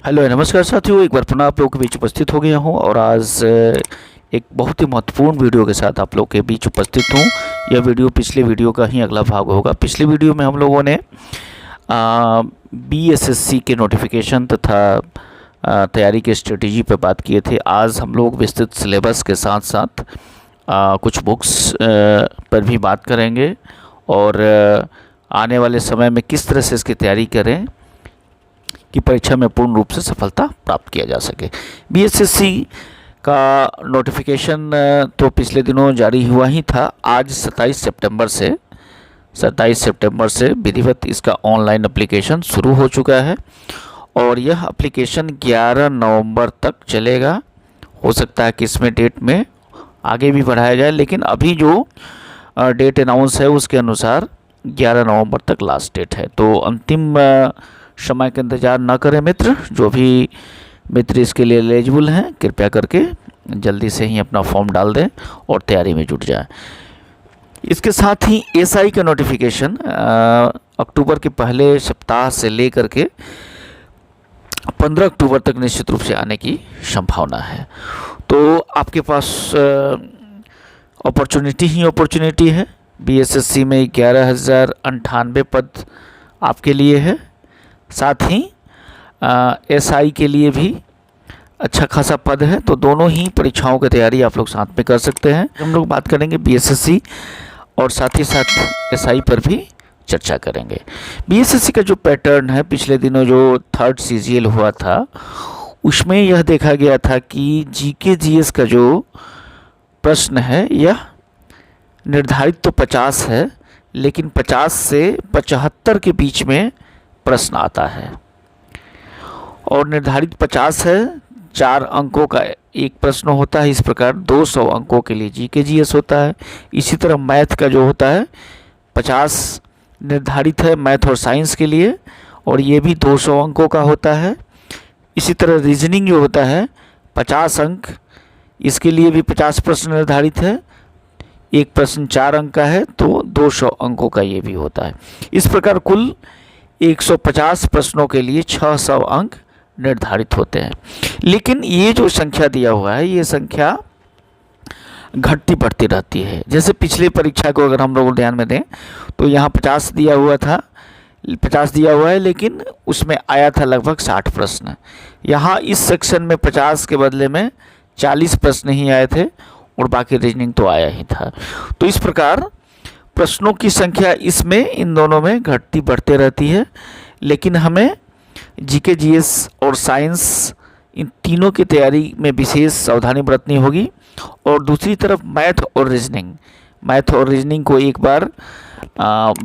Hello नमस्कार साथियों, एक बार पुनः आप लोगों के बीच उपस्थित हो गया हूं और आज एक बहुत ही महत्वपूर्ण वीडियो के साथ आप लोगों के बीच उपस्थित हूं। यह वीडियो पिछले वीडियो का ही अगला भाग होगा। पिछले वीडियो में हम लोगों ने बीएसएससी के नोटिफिकेशन तथा तैयारी के स्ट्रेटेजी पर बात किए थे। आज हम लोग विस्तृत सिलेबस के साथ साथ कुछ बुक्स पर भी बात करेंगे और आने वाले समय में किस तरह से इसकी तैयारी करें कि परीक्षा में पूर्ण रूप से सफलता प्राप्त किया जा सके। बीएसएससी का नोटिफिकेशन तो पिछले दिनों जारी हुआ ही था। आज 27 सितंबर से विधिवत इसका ऑनलाइन एप्लीकेशन शुरू हो चुका है और यह एप्लीकेशन 11 नवंबर तक चलेगा। हो सकता है कि इसमें डेट में आगे भी बढ़ाया जाए, लेकिन अभी जो डेट अनाउंस है उसके अनुसार 11 नवंबर तक लास्ट डेट है। तो अंतिम समय का इंतज़ार न करें मित्र। जो भी मित्र इसके लिए एलिजिबल हैं, कृपया करके जल्दी से ही अपना फॉर्म डाल दें और तैयारी में जुट जाएं। इसके साथ ही एसआई का नोटिफिकेशन अक्टूबर के पहले सप्ताह से लेकर के 15 अक्टूबर तक निश्चित रूप से आने की संभावना है। तो आपके पास अपॉर्चुनिटी है। बीएसएससी में 11,098 पद आपके लिए है। साथ ही एसआई के लिए भी अच्छा खासा पद है। तो दोनों ही परीक्षाओं की तैयारी आप लोग साथ में कर सकते हैं। हम लोग बात करेंगे बीएसएससी और साथ ही साथ एसआई पर भी चर्चा करेंगे। बीएसएससी का जो पैटर्न है, पिछले दिनों जो 3rd सीजीएल हुआ था उसमें यह देखा गया था कि जीके जीएस का जो प्रश्न है यह निर्धारित तो 50 है, लेकिन 50 से 75 के बीच में प्रश्न आता है और निर्धारित 50 है। 4 अंकों का एक प्रश्न होता है। इस प्रकार 200 अंकों के लिए जीके जीएस होता है। इसी तरह मैथ का जो होता है 50 निर्धारित है मैथ और साइंस के लिए और ये भी 200 अंकों का होता है। इसी तरह रीजनिंग जो होता है 50 अंक, इसके लिए भी 50 प्रश्न निर्धारित है। एक प्रश्न 4 अंक का है तो 200 अंकों का ये भी होता है। इस प्रकार कुल 150 प्रश्नों के लिए 600 अंक निर्धारित होते हैं। लेकिन ये जो संख्या दिया हुआ है ये संख्या घटती बढ़ती रहती है। जैसे पिछले परीक्षा को अगर हम लोग ध्यान में दें तो यहाँ 50 दिया हुआ है, लेकिन उसमें आया था लगभग 60 प्रश्न। यहाँ इस सेक्शन में 50 के बदले में 40 प्रश्न ही आए थे और बाकी रीजनिंग तो आया ही था। तो इस प्रकार प्रश्नों की संख्या इसमें इन दोनों में घटती बढ़ते रहती है। लेकिन हमें जीके जीएस और साइंस इन तीनों की तैयारी में विशेष सावधानी बरतनी होगी। और दूसरी तरफ मैथ और रीजनिंग को एक बार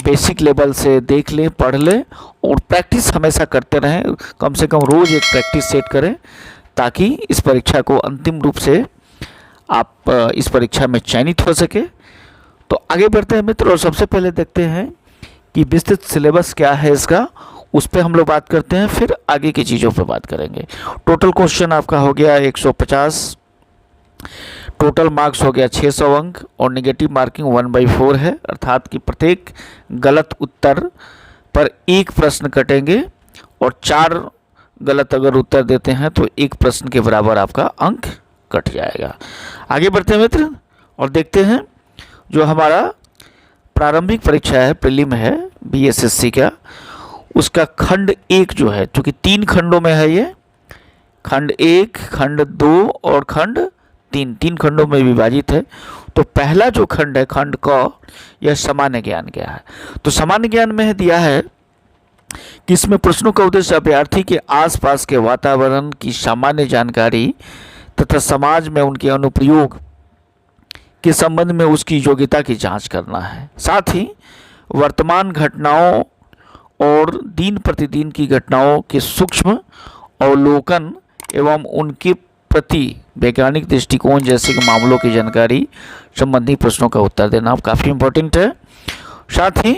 बेसिक लेवल से देख लें, पढ़ लें और प्रैक्टिस हमेशा करते रहें। कम से कम रोज़ एक प्रैक्टिस सेट करें ताकि इस परीक्षा को अंतिम रूप से आप इस परीक्षा में चयनित हो सके। तो आगे बढ़ते हैं मित्र और सबसे पहले देखते हैं कि विस्तृत सिलेबस क्या है इसका, उस पर हम लोग बात करते हैं, फिर आगे की चीज़ों पर बात करेंगे। टोटल क्वेश्चन आपका हो गया 150, टोटल मार्क्स हो गया 600 अंक और नेगेटिव मार्किंग 1/4 है, अर्थात कि प्रत्येक गलत उत्तर पर एक प्रश्न कटेंगे और 4 गलत अगर उत्तर देते हैं तो एक प्रश्न के बराबर आपका अंक कट जाएगा। आगे बढ़ते हैं मित्र और देखते हैं जो हमारा प्रारंभिक परीक्षा है, प्रीलिम है बीएसएससी का, उसका खंड 1 जो है, चूँकि 3 खंडों में है, ये खंड 1, खंड 2 और खंड 3 खंडों में विभाजित है। तो पहला जो खंड है, खंड क, यह सामान्य ज्ञान क्या है। तो सामान्य ज्ञान में दिया है कि इसमें प्रश्नों का उद्देश्य अभ्यर्थी के आसपास के वातावरण की सामान्य जानकारी तथा समाज में उनके अनुप्रयोग के संबंध में उसकी योग्यता की जांच करना है। साथ ही वर्तमान घटनाओं और दिन प्रतिदिन की घटनाओं के सूक्ष्म अवलोकन एवं उनके प्रति वैज्ञानिक दृष्टिकोण जैसे कि मामलों की जानकारी संबंधी प्रश्नों का उत्तर देना काफ़ी इम्पोर्टेंट है। साथ ही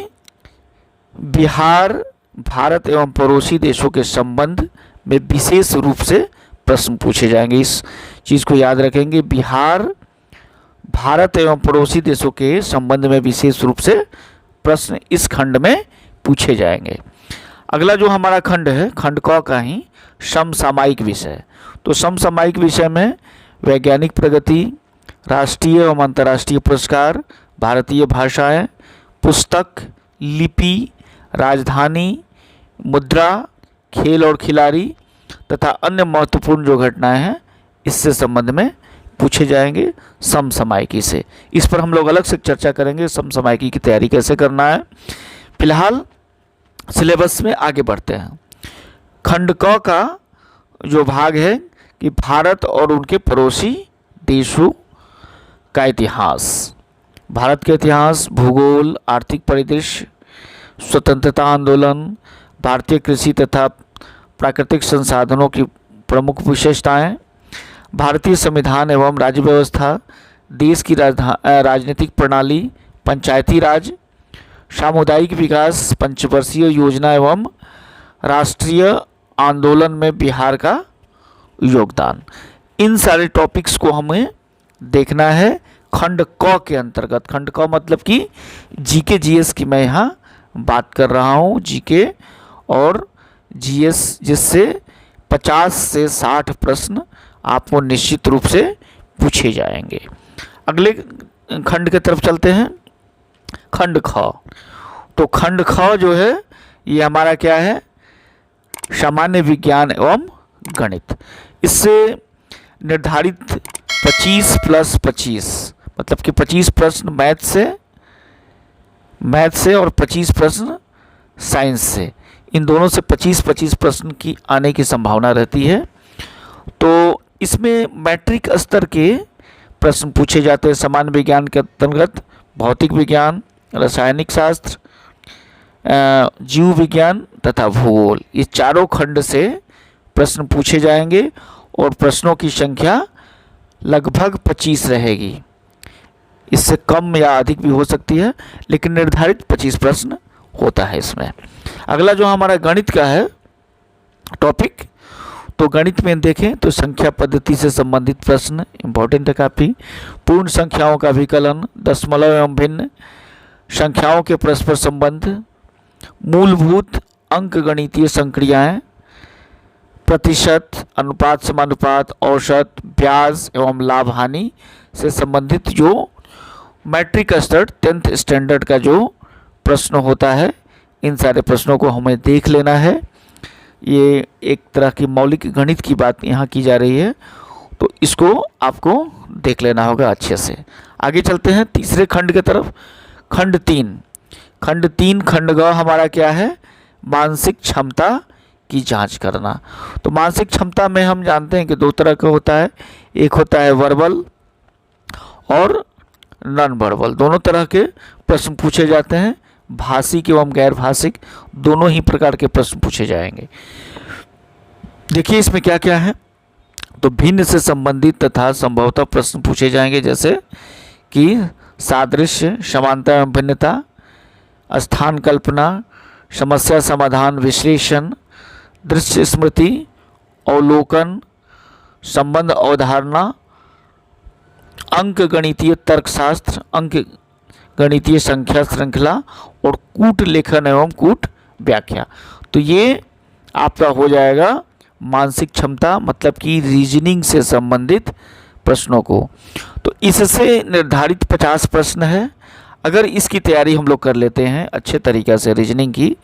बिहार, भारत एवं पड़ोसी देशों के संबंध में विशेष रूप से प्रश्न पूछे जाएंगे। इस चीज़ को याद रखेंगे, बिहार, भारत एवं पड़ोसी देशों के संबंध में विशेष रूप से प्रश्न इस खंड में पूछे जाएंगे। अगला जो हमारा खंड है, खंड क का ही समसामयिक विषय। तो समसामयिक विषय में वैज्ञानिक प्रगति, राष्ट्रीय एवं अंतर्राष्ट्रीय पुरस्कार, भारतीय भाषाएं, पुस्तक, लिपि, राजधानी, मुद्रा, खेल और खिलाड़ी तथा अन्य महत्वपूर्ण जो घटनाएं हैं इससे संबंध में पूछे जाएंगे समसामयिकी से। इस पर हम लोग अलग से चर्चा करेंगे, समसामयिकी की तैयारी कैसे करना है। फिलहाल सिलेबस में आगे बढ़ते हैं। खंड क का जो भाग है कि भारत और उनके पड़ोसी देशों का इतिहास, भारत के इतिहास, भूगोल, आर्थिक परिदृश्य, स्वतंत्रता आंदोलन, भारतीय कृषि तथा प्राकृतिक संसाधनों की प्रमुख विशेषताएं, भारतीय संविधान एवं राज्य व्यवस्था, देश की राजनीतिक प्रणाली, पंचायती राज, सामुदायिक विकास, पंचवर्षीय योजना एवं राष्ट्रीय आंदोलन में बिहार का योगदान। इन सारे टॉपिक्स को हमें देखना है खंड क के अंतर्गत। खंड क मतलब कि जीके जीएस की मैं यहाँ बात कर रहा हूँ, जीके और जीएस, जिससे 50 से 60 प्रश्न आपको निश्चित रूप से पूछे जाएंगे। अगले खंड की तरफ चलते हैं, खंड ख। तो खंड ख जो है ये हमारा क्या है, सामान्य विज्ञान एवं गणित। इससे निर्धारित 25 + 25 मतलब कि 25 प्रश्न मैथ से और 25 प्रश्न साइंस से, इन दोनों से 25-25 प्रश्न की आने की संभावना रहती है। तो इसमें मैट्रिक स्तर के प्रश्न पूछे जाते हैं। सामान्य विज्ञान के अंतर्गत भौतिक विज्ञान, रासायनिक शास्त्र, जीव विज्ञान तथा भूगोल, ये चारों खंड से प्रश्न पूछे जाएंगे और प्रश्नों की संख्या लगभग 25 रहेगी। इससे कम या अधिक भी हो सकती है, लेकिन निर्धारित 25 प्रश्न होता है इसमें। अगला जो हमारा गणित का है टॉपिक, तो गणित में देखें तो संख्या पद्धति से संबंधित प्रश्न इंपॉर्टेंट है काफ़ी। पूर्ण संख्याओं का विकलन, दशमलव एवं भिन्न संख्याओं के परस्पर संबंध, मूलभूत अंकगणितीय संक्रियाएं, प्रतिशत, अनुपात समानुपात, औसत, ब्याज एवं लाभ हानि से संबंधित जो मैट्रिक स्तर 10th स्टैंडर्ड का जो प्रश्न होता है, इन सारे प्रश्नों को हमें देख लेना है। ये एक तरह की मौलिक गणित की बात यहाँ की जा रही है, तो इसको आपको देख लेना होगा अच्छे से। आगे चलते हैं तीसरे खंड की तरफ, खंड 3। खंड 3 खंड ग हमारा क्या है, मानसिक क्षमता की जांच करना। तो मानसिक क्षमता में हम जानते हैं कि दो तरह का होता है, एक होता है वर्बल और नॉन वर्बल। दोनों तरह के प्रश्न पूछे जाते हैं, भाषिक एवं गैर भाषिक दोनों ही प्रकार के प्रश्न पूछे जाएंगे। देखिए इसमें क्या क्या है, तो भिन्न से संबंधित तथा संभवतः प्रश्न पूछे जाएंगे, जैसे कि सादृश्य, समानता एवं भिन्नता, स्थान कल्पना, समस्या समाधान, विश्लेषण, दृश्य स्मृति, अवलोकन, संबंध अवधारणा, अंक गणितीय तर्कशास्त्र, अंक गणितीय संख्या श्रृंखला और कूट लेखन एवं कूट व्याख्या। तो ये आपका हो जाएगा मानसिक क्षमता, मतलब कि रीजनिंग से संबंधित प्रश्नों को। तो इससे निर्धारित 50 प्रश्न है। अगर इसकी तैयारी हम लोग कर लेते हैं अच्छे तरीक़े से रीजनिंग की,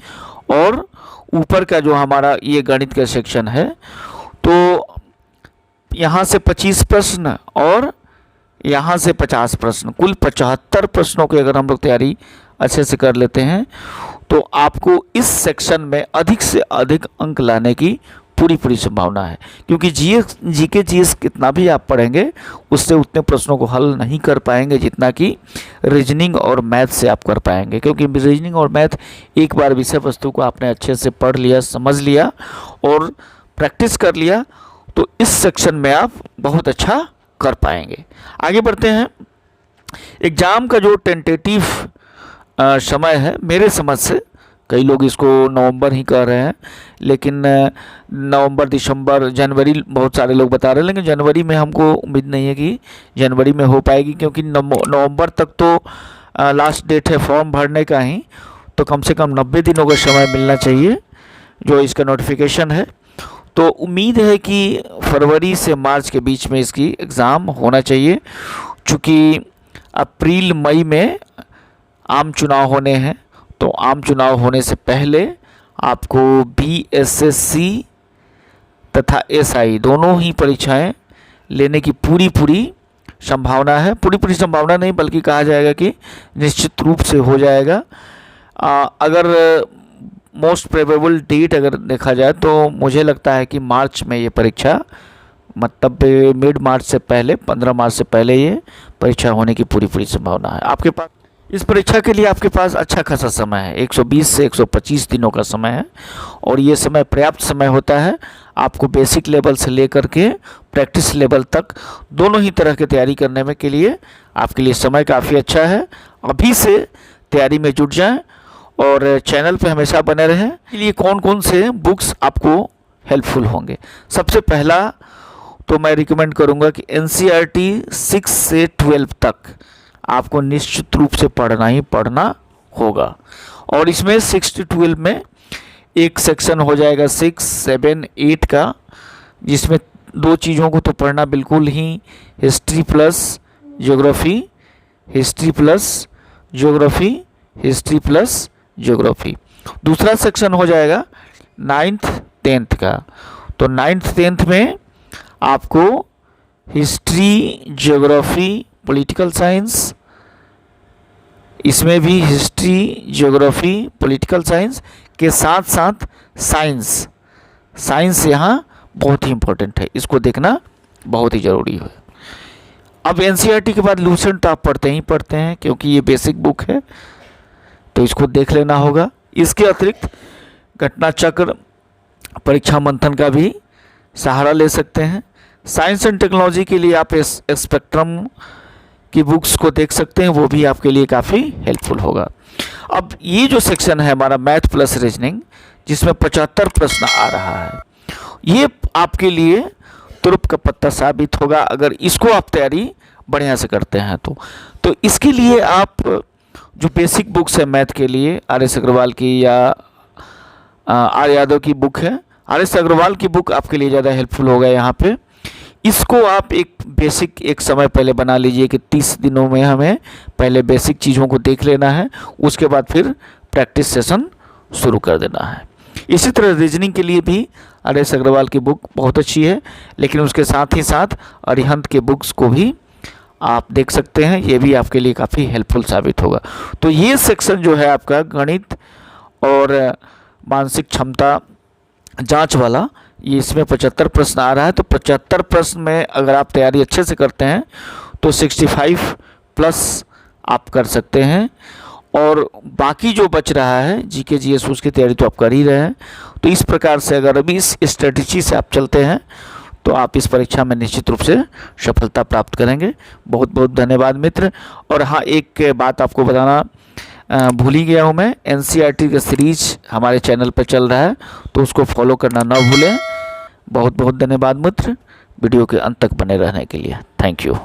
और ऊपर का जो हमारा ये गणित का सेक्शन है, तो यहाँ से 25 प्रश्न और यहाँ से 50 प्रश्न, कुल 75 प्रश्नों की अगर हम लोग तैयारी अच्छे से कर लेते हैं, तो आपको इस सेक्शन में अधिक से अधिक अंक लाने की पूरी संभावना है। क्योंकि जीके जीएस कितना भी आप पढ़ेंगे, उससे उतने प्रश्नों को हल नहीं कर पाएंगे जितना कि रीजनिंग और मैथ से आप कर पाएंगे। क्योंकि रीजनिंग और मैथ एक बार विषय वस्तु को आपने अच्छे से पढ़ लिया, समझ लिया और प्रैक्टिस कर लिया, तो इस सेक्शन में आप बहुत अच्छा कर पाएंगे। आगे बढ़ते हैं। एग्ज़ाम का जो टेंटेटिव समय है, मेरे समझ से कई लोग इसको नवंबर ही कह रहे हैं, लेकिन नवंबर, दिसंबर, जनवरी बहुत सारे लोग बता रहे हैं, लेकिन जनवरी में हमको उम्मीद नहीं है कि जनवरी में हो पाएगी, क्योंकि नवंबर तक तो लास्ट डेट है फॉर्म भरने का ही, तो कम से कम 90 दिनों का समय मिलना चाहिए जो इसका नोटिफिकेशन है। तो उम्मीद है कि फरवरी से मार्च के बीच में इसकी एग्ज़ाम होना चाहिए, चूँकि अप्रैल मई में आम चुनाव होने हैं। तो आम चुनाव होने से पहले आपको BSSC तथा SI दोनों ही परीक्षाएं लेने की पूरी संभावना है। पूरी संभावना नहीं, बल्कि कहा जाएगा कि निश्चित रूप से हो जाएगा। अगर मोस्ट प्रोबेबल डेट अगर देखा जाए तो मुझे लगता है कि मार्च में ये परीक्षा, मतलब मिड मार्च से पहले, 15 मार्च से पहले ये परीक्षा होने की पूरी संभावना है। आपके पास इस परीक्षा के लिए आपके पास अच्छा खासा समय है, 120 से 125 दिनों का समय है, और ये समय पर्याप्त समय होता है आपको बेसिक लेवल से लेकर के प्रैक्टिस लेवल तक दोनों ही तरह की तैयारी करने में के लिए आपके लिए समय काफ़ी अच्छा है। अभी से तैयारी में जुट जाएं और चैनल पे हमेशा बने रहें। इसके लिए कौन कौन से बुक्स आपको हेल्पफुल होंगे? सबसे पहला तो मैं रिकमेंड करूंगा कि NCERT 6 से 12 तक आपको निश्चित रूप से पढ़ना ही पढ़ना होगा। और इसमें 6 से 12 में एक सेक्शन हो जाएगा 6, 7, 8 का, जिसमें 2 चीज़ों को तो पढ़ना बिल्कुल ही, history plus geography, history plus geography, history plus geography. दूसरा सेक्शन हो जाएगा 9th 10th का। तो 9th 10th में आपको हिस्ट्री, ज्योग्राफी, पॉलिटिकल साइंस, इसमें भी हिस्ट्री, ज्योग्राफी, पॉलिटिकल साइंस के साथ साथ साइंस यहाँ बहुत ही इम्पोर्टेंट है, इसको देखना बहुत ही ज़रूरी है। अब NCERT के बाद लूसेंट तो आप पढ़ते ही पढ़ते हैं, क्योंकि ये बेसिक बुक है, तो इसको देख लेना होगा। इसके अतिरिक्त घटना चक्र, परीक्षा मंथन का भी सहारा ले सकते हैं। साइंस एंड टेक्नोलॉजी के लिए आप स्पेक्ट्रम की बुक्स को देख सकते हैं, वो भी आपके लिए काफ़ी हेल्पफुल होगा। अब ये जो सेक्शन है हमारा मैथ प्लस रीजनिंग, जिसमें 75 प्रश्न आ रहा है, ये आपके लिए तुरुप का पत्ता साबित होगा अगर इसको आप तैयारी बढ़िया से करते हैं तो इसके लिए आप जो बेसिक बुक्स है मैथ के लिए, RS अग्रवाल की या R यादव की बुक है, RS अग्रवाल की बुक आपके लिए ज़्यादा हेल्पफुल होगा यहाँ पे। इसको आप एक समय पहले बना लीजिए कि 30 दिनों में हमें पहले बेसिक चीज़ों को देख लेना है, उसके बाद फिर प्रैक्टिस सेशन शुरू कर देना है। इसी तरह रीजनिंग के लिए भी RS अग्रवाल की बुक बहुत अच्छी है, लेकिन उसके साथ ही साथ अरिहंत के बुक्स को भी आप देख सकते हैं, ये भी आपके लिए काफ़ी हेल्पफुल साबित होगा। तो ये सेक्शन जो है आपका गणित और मानसिक क्षमता जांच वाला, ये इसमें 75 प्रश्न आ रहा है। तो 75 प्रश्न में अगर आप तैयारी अच्छे से करते हैं तो 65 प्लस आप कर सकते हैं, और बाकी जो बच रहा है GK GS उसकी तैयारी तो आप कर ही रहे हैं। तो इस प्रकार से अगर अभी इस स्ट्रेटजी से आप चलते हैं तो आप इस परीक्षा में निश्चित रूप से सफलता प्राप्त करेंगे। बहुत बहुत धन्यवाद मित्र। और हाँ, एक बात आपको बताना भूल ही गया हूँ मैं, NCERT का सीरीज हमारे चैनल पर चल रहा है, तो उसको फॉलो करना ना भूलें। बहुत बहुत धन्यवाद मित्र, वीडियो के अंत तक बने रहने के लिए। Thank you.